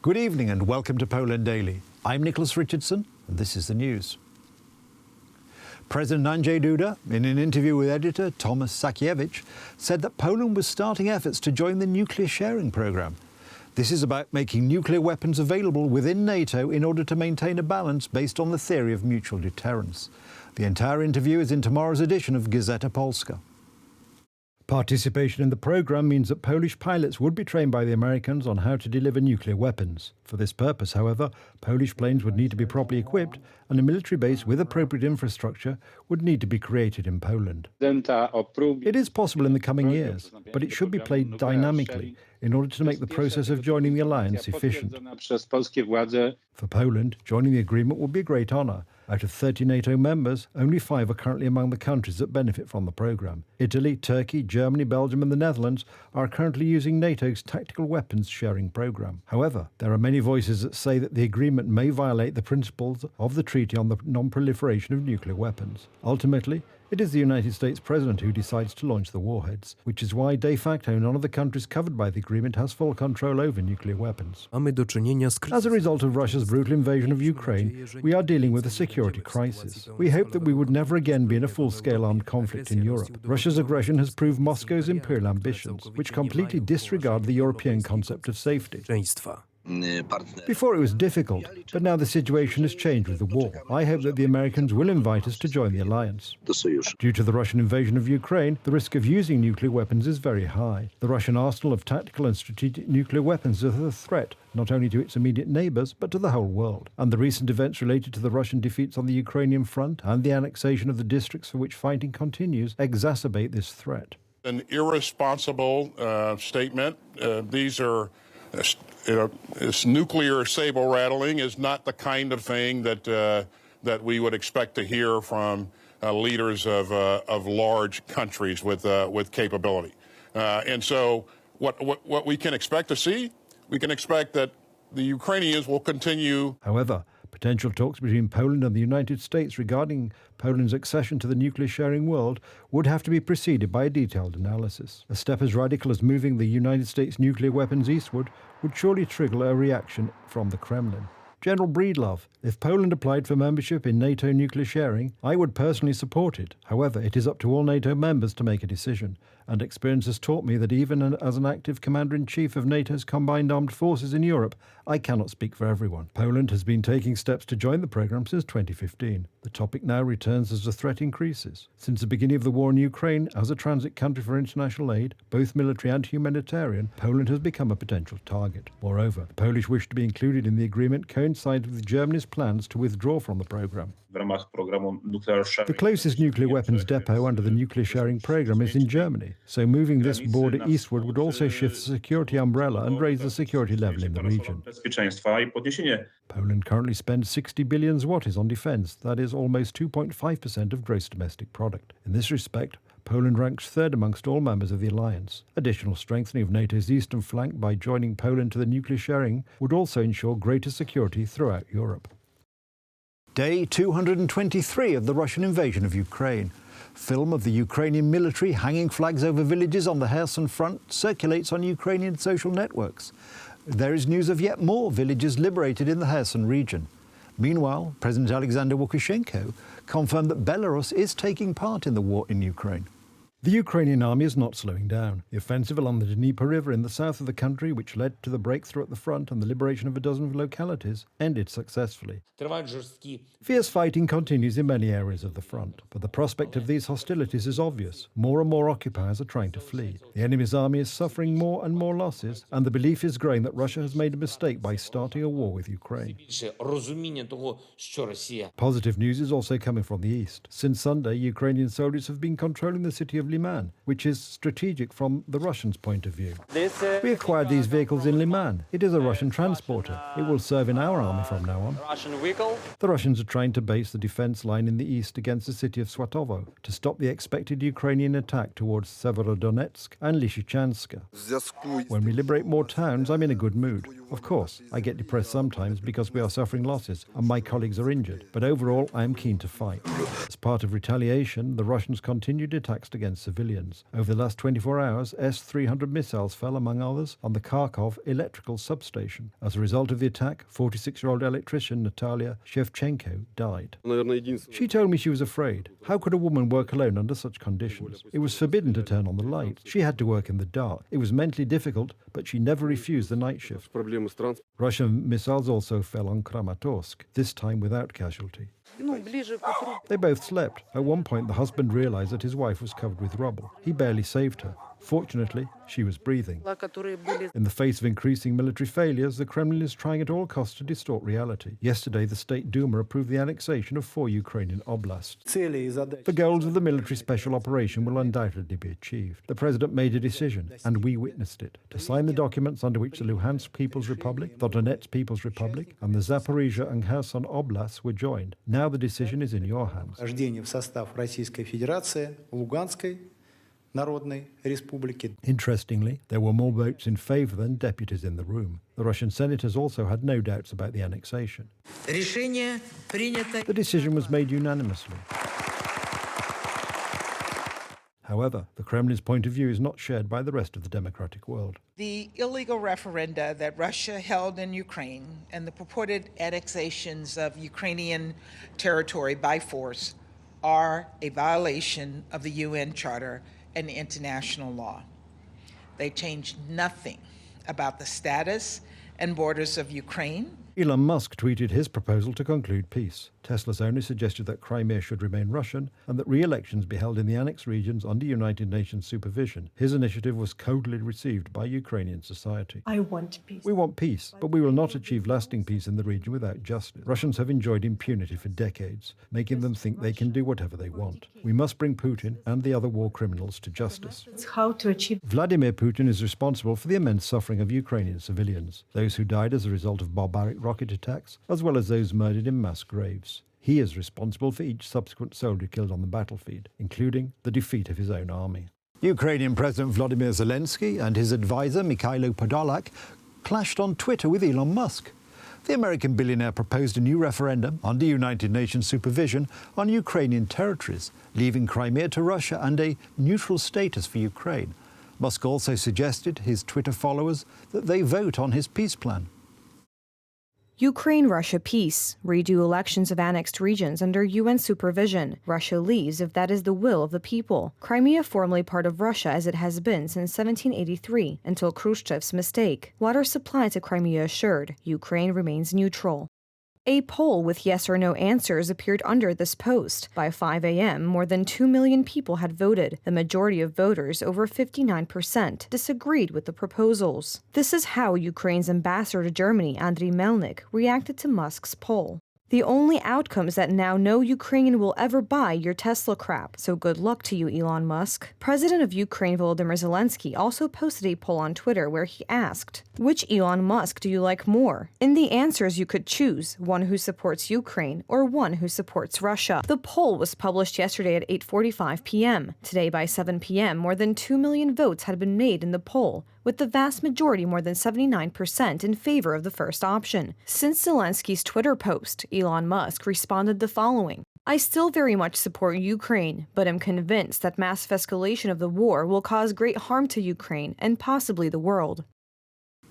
Good evening and welcome to Poland Daily. I'm Nicholas Richardson and this is the news. President Andrzej Duda, in an interview with editor Thomas Sakiewicz, said that Poland was starting efforts to join the nuclear sharing programme. This is about making nuclear weapons available within NATO in order to maintain a balance based on the theory of mutual deterrence. The entire interview is in tomorrow's edition of Gazeta Polska. Participation in the programme means that Polish pilots would be trained by the Americans on how to deliver nuclear weapons. For this purpose, however, Polish planes would need to be properly equipped and a military base with appropriate infrastructure would need to be created in Poland. It is possible in the coming years, but it should be played dynamically in order to make the process of joining the alliance efficient. For Poland, joining the agreement would be a great honour. Out of 30 NATO members, only 5 are currently among the countries that benefit from the programme. Italy, Turkey, Germany, Belgium and the Netherlands are currently using NATO's tactical weapons sharing programme. However, there are many voices that say that the agreement may violate the principles of the Treaty on the Non-Proliferation of Nuclear Weapons. Ultimately, it is the United States President who decides to launch the warheads, which is why de facto none of the countries covered by the agreement has full control over nuclear weapons. As a result of Russia's brutal invasion of Ukraine, we are dealing with a security crisis. We hope that we would never again be in a full-scale armed conflict in Europe. Russia's aggression has proved Moscow's imperial ambitions, which completely disregard the European concept of safety. Before it was difficult, but now the situation has changed with the war. I hope that the Americans will invite us to join the alliance. Due to the Russian invasion of Ukraine, the risk of using nuclear weapons is very high. The Russian arsenal of tactical and strategic nuclear weapons is a threat not only to its immediate neighbours, but to the whole world. And the recent events related to the Russian defeats on the Ukrainian front and the annexation of the districts for which fighting continues exacerbate this threat. An irresponsible statement. These are this nuclear saber rattling is not the kind of thing that we would expect to hear from leaders of large countries with capability. And so, what we can expect to see, we can expect that the Ukrainians will continue. However, potential talks between Poland and the United States regarding Poland's accession to the nuclear sharing world would have to be preceded by a detailed analysis. A step as radical as moving the United States nuclear weapons eastward would surely trigger a reaction from the Kremlin. General Breedlove, if Poland applied for membership in NATO nuclear sharing, I would personally support it. However, it is up to all NATO members to make a decision, and experience has taught me that even as an active Commander-in-Chief of NATO's combined armed forces in Europe, I cannot speak for everyone. Poland has been taking steps to join the programme since 2015. The topic now returns as the threat increases. Since the beginning of the war in Ukraine, as a transit country for international aid, both military and humanitarian, Poland has become a potential target. Moreover, the Polish wish to be included in the agreement coincides with Germany's plans to withdraw from the programme. The closest nuclear weapons depot under the nuclear sharing programme is in Germany, so moving this border eastward would also shift the security umbrella and raise the security level in the region. Poland currently spends 60 billion zlotys on defence, that is almost 2.5% of gross domestic product. In this respect, Poland ranks third amongst all members of the alliance. Additional strengthening of NATO's eastern flank by joining Poland to the nuclear sharing would also ensure greater security throughout Europe. Day 223 of the Russian invasion of Ukraine. Film of the Ukrainian military hanging flags over villages on the Kherson front circulates on Ukrainian social networks. There is news of yet more villages liberated in the Kherson region. Meanwhile, President Alexander Lukashenko confirmed that Belarus is taking part in the war in Ukraine. The Ukrainian army is not slowing down. The offensive along the Dnieper River in the south of the country, which led to the breakthrough at the front and the liberation of a dozen localities, ended successfully. Fierce fighting continues in many areas of the front, but the prospect of these hostilities is obvious. More and more occupiers are trying to flee. The enemy's army is suffering more and more losses, and the belief is growing that Russia has made a mistake by starting a war with Ukraine. Positive news is also coming from the east. Since Sunday, Ukrainian soldiers have been controlling the city of Liman, which is strategic from the Russians' point of view. We acquired these vehicles in Liman. It is a Russian transporter. It will serve in our army from now on. The Russians are trying to base the defense line in the east against the city of Swatovo to stop the expected Ukrainian attack towards Severodonetsk and Lysychansk. When we liberate more towns, I'm in a good mood. Of course, I get depressed sometimes because we are suffering losses and my colleagues are injured, but overall I am keen to fight. As part of retaliation, the Russians continued attacks against civilians. Over the last 24 hours, S-300 missiles fell, among others, on the Kharkov electrical substation. As a result of the attack, 46-year-old electrician Natalia Shevchenko died. She told me she was afraid. How could a woman work alone under such conditions? It was forbidden to turn on the light. She had to work in the dark. It was mentally difficult, but she never refused the night shift. Russian missiles also fell on Kramatorsk, this time without casualty. They both slept. At one point, the husband realized that his wife was covered with rubble. He barely saved her. Fortunately, she was breathing. In the face of increasing military failures, the Kremlin is trying at all costs to distort reality. Yesterday, the State Duma approved the annexation of 4 Ukrainian oblasts. The goals of the military special operation will undoubtedly be achieved. The president made a decision, and we witnessed it, to sign the documents under which the Luhansk People's Republic, the Donetsk People's Republic, and the Zaporizhia and Kherson oblasts were joined. Now the decision is in your hands. Interestingly, there were more votes in favour than deputies in the room. The Russian senators also had no doubts about the annexation. The decision was made unanimously. However, the Kremlin's point of view is not shared by the rest of the democratic world. The illegal referenda that Russia held in Ukraine and the purported annexations of Ukrainian territory by force are a violation of the UN Charter and international law. They changed nothing about the status and borders of Ukraine. Elon Musk tweeted his proposal to conclude peace. Tesla's owner suggested that Crimea should remain Russian and that re-elections be held in the annexed regions under United Nations supervision. His initiative was coldly received by Ukrainian society. I want peace. We want peace, but we will not achieve lasting peace in the region without justice. Russians have enjoyed impunity for decades, making them think they can do whatever they want. We must bring Putin and the other war criminals to justice. It's how to achieve. Vladimir Putin is responsible for the immense suffering of Ukrainian civilians, those who died as a result of barbaric rocket attacks, as well as those murdered in mass graves. He is responsible for each subsequent soldier killed on the battlefield, including the defeat of his own army. Ukrainian President Volodymyr Zelensky and his advisor Mikhailo Podolak clashed on Twitter with Elon Musk. The American billionaire proposed a new referendum under United Nations supervision on Ukrainian territories, leaving Crimea to Russia and a neutral status for Ukraine. Musk also suggested his Twitter followers that they vote on his peace plan. Ukraine-Russia peace. Redo elections of annexed regions under UN supervision. Russia leaves if that is the will of the people. Crimea formerly part of Russia as it has been since 1783, until Khrushchev's mistake. Water supply to Crimea assured. Ukraine remains neutral. A poll with yes or no answers appeared under this post. By 5 a.m., more than 2 million people had voted. The majority of voters, over 59%, disagreed with the proposals. This is how Ukraine's ambassador to Germany, Andrzej Melnik, reacted to Musk's poll. The only outcome is that now no Ukrainian will ever buy your Tesla crap, so good luck to you, Elon Musk. President of Ukraine Volodymyr Zelensky also posted a poll on Twitter where he asked, "Which Elon Musk do you like more?" In the answers you could choose, one who supports Ukraine or one who supports Russia. The poll was published yesterday at 8:45 p.m. Today by 7 p.m., more than 2 million votes had been made in the poll, with the vast majority, more than 79%, in favor of the first option. Since Zelensky's Twitter post, Elon Musk responded the following: "I still very much support Ukraine, but am convinced that massive escalation of the war will cause great harm to Ukraine and possibly the world."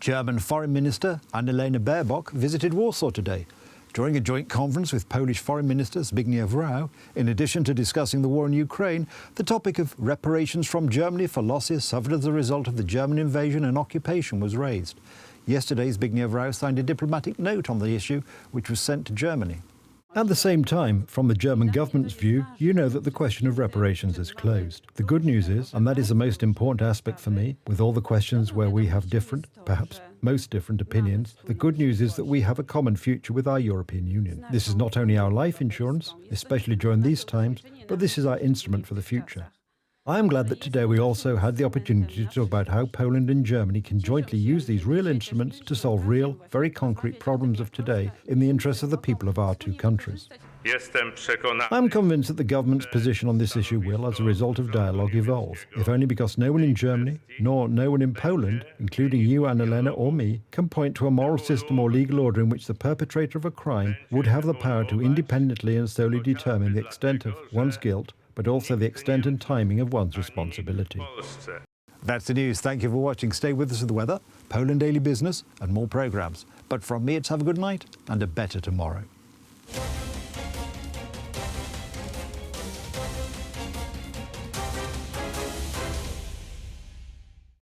German Foreign Minister Annalena Baerbock visited Warsaw today. During a joint conference with Polish Foreign Minister Zbigniew Rau, in addition to discussing the war in Ukraine, the topic of reparations from Germany for losses suffered as a result of the German invasion and occupation was raised. Yesterday, Zbigniew Rau signed a diplomatic note on the issue, which was sent to Germany. At the same time, from the German government's view, you know that the question of reparations is closed. The good news is, and that is the most important aspect for me, with all the questions where we have different, perhaps most different opinions, the good news is that we have a common future with our European Union. This is not only our life insurance, especially during these times, but this is our instrument for the future. I am glad that today we also had the opportunity to talk about how Poland and Germany can jointly use these real instruments to solve real, very concrete problems of today in the interests of the people of our two countries. I'm convinced that the government's position on this issue will, as a result of dialogue, evolve, if only because no one in Germany, nor no one in Poland, including you, Anna-Lena, or me, can point to a moral system or legal order in which the perpetrator of a crime would have the power to independently and solely determine the extent of one's guilt, but also the extent and timing of one's responsibility. That's the news. Thank you for watching. Stay with us for the weather, Poland Daily Business, and more programmes. But from me, it's have a good night and a better tomorrow.